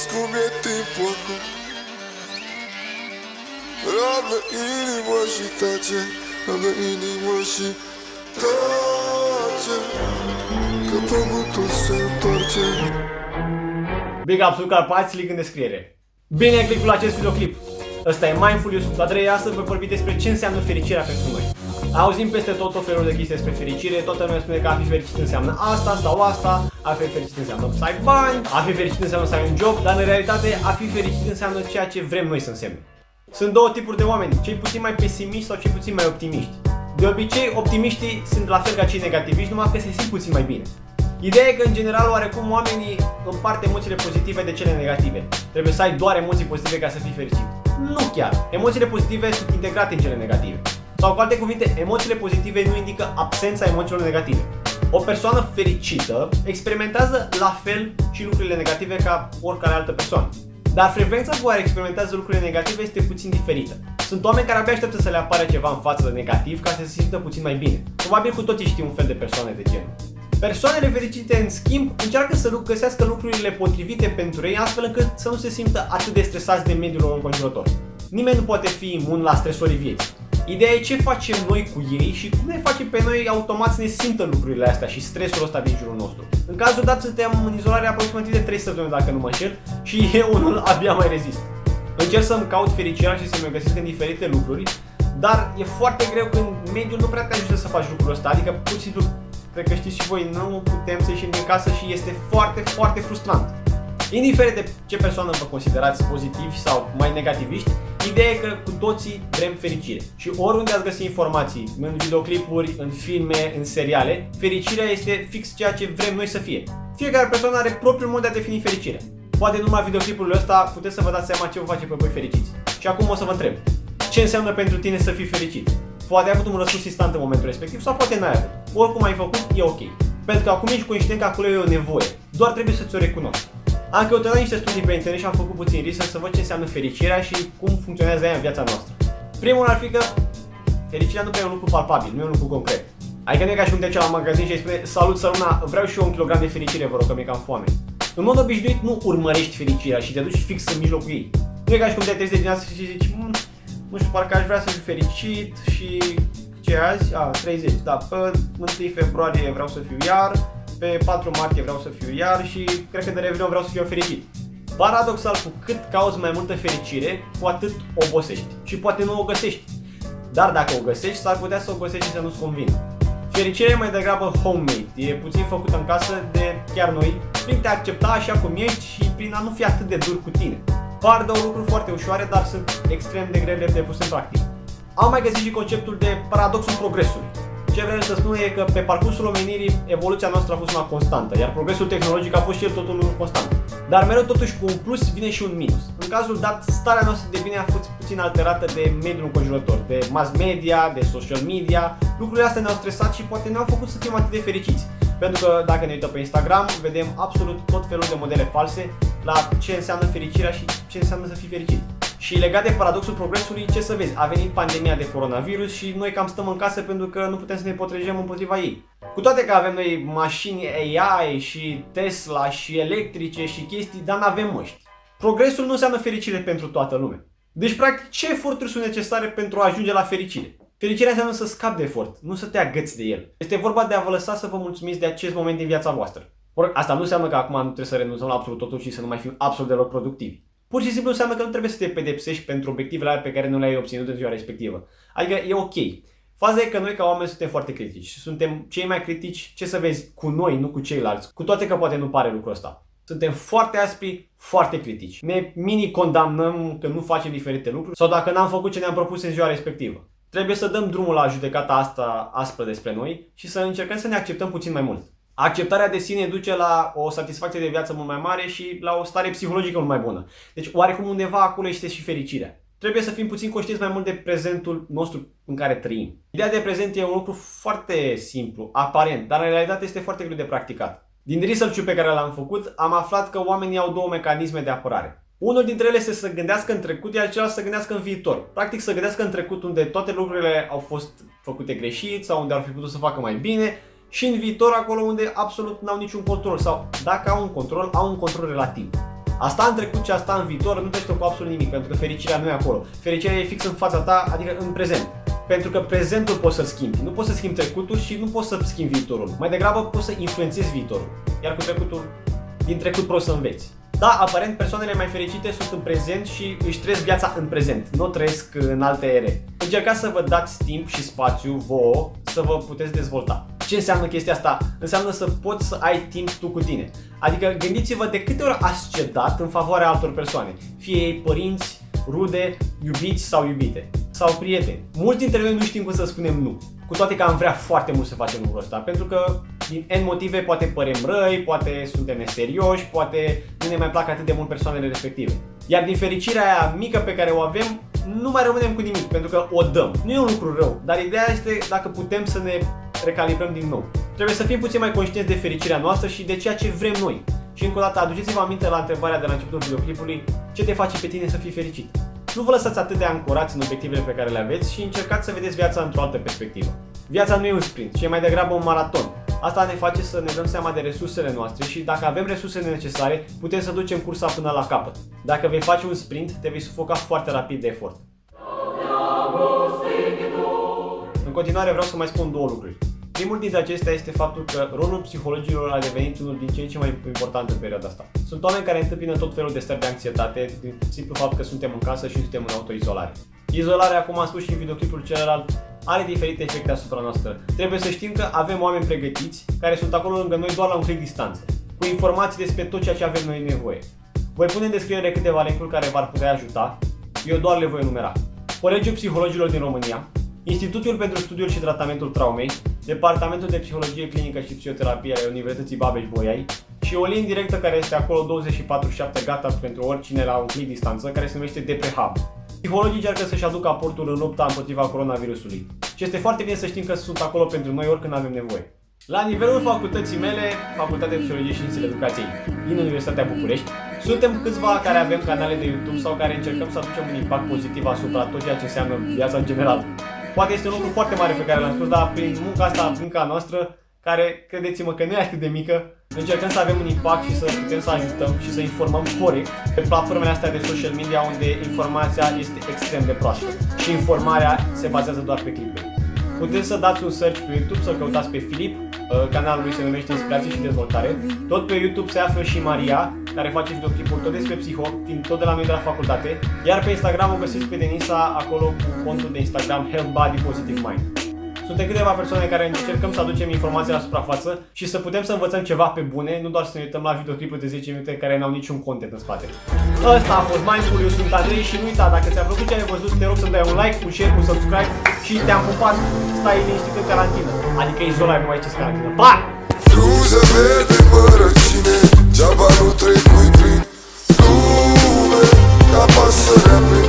vezi cum e timpul acum. Rabdă inima și tace, rabdă inima și tace, că pământul se întoarce. Big up sul Carpați, link în descriere. Bine ai clicul la acest videoclip. Ăsta e Mindful, eu sunt Andrei, astăzi voi vorbi despre ce înseamnă fericirea pentru noi. Auzim peste tot felul de chestii despre fericire, toată lumea spune că a fi fericit înseamnă asta sau asta, a fi fericit înseamnă să ai bani, a fi fericit înseamnă să ai un job, dar în realitate a fi fericit înseamnă ceea ce vrem noi să însemne. Sunt două tipuri de oameni, cei puțin mai pesimiști sau cei puțin mai optimiști. De obicei, optimiștii sunt la fel ca cei negativiști, numai că se simt puțin mai bine. Ideea e că, în general, oarecum oamenii împart emoțiile pozitive de cele negative. Trebuie să ai doar emoții pozitive ca să fii fericit. Nu chiar. Emoțiile pozitive sunt integrate în cele negative. Sau, cu alte cuvinte, emoțiile pozitive nu indică absența emoțiilor negative. O persoană fericită experimentează la fel și lucrurile negative ca oricare altă persoană. Dar frecvența cu care experimentează lucrurile negative este puțin diferită. Sunt oameni care abia așteaptă să le apară ceva în față negativ ca să se simtă puțin mai bine. Probabil cu toții știm un fel de persoane de genul. Persoanele fericite, în schimb, încearcă să găsească lucrurile potrivite pentru ei, astfel încât să nu se simtă atât de stresați de mediul lor înconjurător. Nimeni nu poate fi imun la stresorii vieții. Ideea e ce facem noi cu ei și cum ne face pe noi automat să ne simtă lucrurile astea și stresul ăsta din jurul nostru. În cazul dat suntem în izolare aproximativ de 3 săptămâni, dacă nu mă înșel, și eu unul abia mai rezist. Încerc să-mi caut fericirea și să-mi o găsesc în diferite lucruri, dar e foarte greu când mediul nu prea te ajută să faci lucrul ăsta, adică pur și simplu, cred că știți și voi, nu putem să ieșim din casă și este foarte, foarte frustrant. Indiferent de ce persoană vă considerați pozitivi sau mai negativiști, ideea e că cu toții vrem fericire. Și oriunde ați găsi informații, în videoclipuri, în filme, în seriale, fericirea este fix ceea ce vrem noi să fie. Fiecare persoană are propriul mod de a defini fericirea. Poate numai videoclipurile ăsta puteți să vă dați seama ce vă face pe voi fericiți. Și acum o să vă întreb, ce înseamnă pentru tine să fii fericit? Poate ai avut un răspuns instant în momentul respectiv sau poate n-ai avut. Oricum ai făcut, e ok. Pentru că acum ești conștient că acolo e o nevoie. Doar trebuie să ți-o recunoști. Am căutat niște studii pe internet și am făcut puțin research să văd ce înseamnă fericirea și cum funcționează ea în viața noastră. Primul ar fi că fericirea nu prea e un lucru palpabil, nu e un lucru concret. Adică nu e ca și cum trece la magazin și îi spune: salut Săruna, vreau și eu 1 kg de fericire, vă rog, că mi-e cam foame. În mod obișnuit nu urmărești fericirea și te duci fix în mijlocul ei. Nu e ca și cum te trezi de dimineață și zici: nu știu, parcă aș vrea să fiu fericit și ce azi? 30, da, pe 1 februarie vreau să fiu iar, pe 4 martie vreau să fiu iar și cred că de Revelion vreau să fiu fericit. Paradoxal, cu cât cauți mai multă fericire, cu atât obosești și poate nu o găsești. Dar dacă o găsești, s-ar putea să o găsești și să nu-ți convină. Fericirea e mai degrabă homemade, e puțin făcută în casă de chiar noi, prin te accepta așa cum ești și prin a nu fi atât de dur cu tine. Par două lucruri foarte ușoare, dar sunt extrem de grele de pus în practică. Am mai găsit și conceptul de paradoxul progresului. Ce vreau să spun e că pe parcursul omenirii evoluția noastră a fost una constantă, iar progresul tehnologic a fost și el tot unul constant. Dar mereu totuși cu un plus vine și un minus. În cazul dat, starea noastră de bine a fost puțin alterată de mediul înconjurător, de mass media, de social media. Lucrurile astea ne-au stresat și poate ne-au făcut să fim atât de fericiți. Pentru că dacă ne uităm pe Instagram, vedem absolut tot felul de modele false la ce înseamnă fericirea și ce înseamnă să fii fericit. Și legat de paradoxul progresului, ce să vezi, a venit pandemia de coronavirus și noi cam stăm în casă pentru că nu putem să ne protejăm împotriva ei. Cu toate că avem noi mașini AI și Tesla și electrice și chestii, dar n-avem măști. Progresul nu înseamnă fericire pentru toată lumea. Deci, practic, ce eforturi sunt necesare pentru a ajunge la fericire? Fericirea înseamnă să scapi de efort, nu să te agăți de el. Este vorba de a vă lăsa să vă mulțumiți de acest moment din viața voastră. Asta nu înseamnă că acum nu trebuie să renunțăm la absolut totul și să nu mai fim absolut deloc productivi. Pur și simplu înseamnă că nu trebuie să te pedepsești pentru obiectivele alea pe care nu le-ai obținut în ziua respectivă. Adică e ok. Faza e că noi ca oameni suntem foarte critici. Suntem cei mai critici, ce să vezi, cu noi, nu cu ceilalți. Cu toate că poate nu pare lucrul ăsta. Suntem foarte aspri, foarte critici. Ne mini-condamnăm că nu facem diferite lucruri sau dacă n-am făcut ce ne-am propus în ziua respectivă. Trebuie să dăm drumul la judecata asta aspră despre noi și să încercăm să ne acceptăm puțin mai mult. Acceptarea de sine duce la o satisfacție de viață mult mai mare și la o stare psihologică mult mai bună. Deci oarecum undeva acolo este și fericirea. Trebuie să fim puțin conștienți mai mult de prezentul nostru în care trăim. Ideea de prezent e un lucru foarte simplu, aparent, dar în realitate este foarte greu de practicat. Din research-ul pe care l-am făcut, am aflat că oamenii au două mecanisme de apărare. Unul dintre ele este să gândească în trecut, iar celălalt să gândească în viitor. Practic să gândească în trecut unde toate lucrurile au fost făcute greșit sau unde ar fi putut să facă mai bine și în viitor acolo unde absolut n-au niciun control sau dacă au un control, au un control relativ. Asta în trecut și asta în viitor nu te ajută cu absolut nimic, pentru că fericirea nu e acolo. Fericirea e fix în fața ta, adică în prezent. Pentru că prezentul poți să-l schimbi. Nu poți să schimbi trecutul și nu poți să schimbi viitorul. Mai degrabă poți să influențezi viitorul. Iar cu trecutul, din trecut poți să înveți. Da, aparent persoanele mai fericite sunt în prezent și își trăiesc viața în prezent, nu trăiesc în alte ere. Încercați să vă dați timp și spațiu vouă să vă puteți dezvolta. Ce înseamnă chestia asta? Înseamnă să poți să ai timp tu cu tine. Adică gândiți-vă de câte ori ați cedat în favoarea altor persoane, fie ei părinți, rude, iubiți sau iubite, sau prieteni. Mulți dintre noi nu știm cum să spunem nu, cu toate că am vrea foarte mult să facem lucrul ăsta, pentru că din N motive poate părem răi, poate suntem neserioși, poate nu ne mai plac atât de mult persoanele respective. Iar din fericirea aia mică pe care o avem, nu mai rămânem cu nimic, pentru că o dăm. Nu e un lucru rău, dar ideea este dacă putem să ne recalibrăm din nou. Trebuie să fim puțin mai conștienți de fericirea noastră și de ceea ce vrem noi. Și încă o dată, aduceți-vă aminte la întrebarea de la începutul videoclipului, ce te face pe tine să fii fericit? Nu vă lăsați atât de ancorați în obiectivele pe care le aveți și încercați să vedeți viața într-o altă perspectivă. Viața nu e un sprint, ci e mai degrabă un maraton. Asta ne face să ne dăm seama de resursele noastre și dacă avem resursele necesare, putem să ducem cursa până la capăt. Dacă vei face un sprint, te vei sufoca foarte rapid de efort. În continuare vreau să mai spun două lucruri. Primul dintre acestea este faptul că rolul psihologilor a devenit unul din ce în ce mai important în perioada asta. Sunt oameni care întâmpină tot felul de stări de anxietate din simplu fapt că suntem în casă și suntem în autoizolare. Izolarea, cum am spus și în videoclipul celălalt, are diferite efecte asupra noastră. Trebuie să știm că avem oameni pregătiți care sunt acolo lângă noi doar la un click distanță, cu informații despre tot ceea ce avem noi nevoie. Voi pune în descriere câteva link-uri care v-ar putea ajuta, eu doar le voi enumera. Colegiul Psihologilor din România, Institutul pentru Studiul și Tratamentul Traumei, Departamentul de Psihologie Clinică și Psihoterapie al Universității Babeș-Bolyai și o linie directă care este acolo 24/7 gata pentru oricine la un click distanță, care se numește DepreHub. Psihologii încearcă să-și aducă aportul în lupta împotriva coronavirusului și este foarte bine să știm că sunt acolo pentru noi oricând avem nevoie. La nivelul facultății mele, Facultatea de Psihologie și Științele Educației din Universitatea București, suntem câțiva care avem canale de YouTube sau care încercăm să aducem un impact pozitiv asupra tot ceea ce înseamnă viața în general. Poate este un lucru foarte mare pe care l-am spus, dar prin munca asta, munca noastră, care, credeți-mă că nu e atât de mică, încercăm să avem un impact și să putem să ajutăm și să informăm corect pe platformele astea de social media unde informația este extrem de proastă și informarea se bazează doar pe clickbait. Puteți să dați un search pe YouTube, să căutați pe Filip, canalul lui se numește Inspirație și Dezvoltare. Tot pe YouTube se află și Maria, care face videoclipuri tot despre psiho, fiind tot de la noi de la facultate. Iar pe Instagram o găsiți pe Denisa, acolo cu contul de Instagram Health Body Positive Mind. Suntem câteva persoane care încercăm să aducem informații la suprafață și să putem să învățăm ceva pe bune, nu doar să ne uităm la videoclipuri de 10 minute care n-au niciun content în spate. Ăsta a fost Mindful, eu sunt Andrei și nu uita, dacă ți-a plăcut ce ai văzut, te rog să-mi dai un like, un share, un subscribe și te-am pupat, stai liniștit în carantină. Adică izolare, nu mai ziceți carantină. Pa! Frunze verde mărăcine, geaba nu trecui prin lume, ca pasărea prin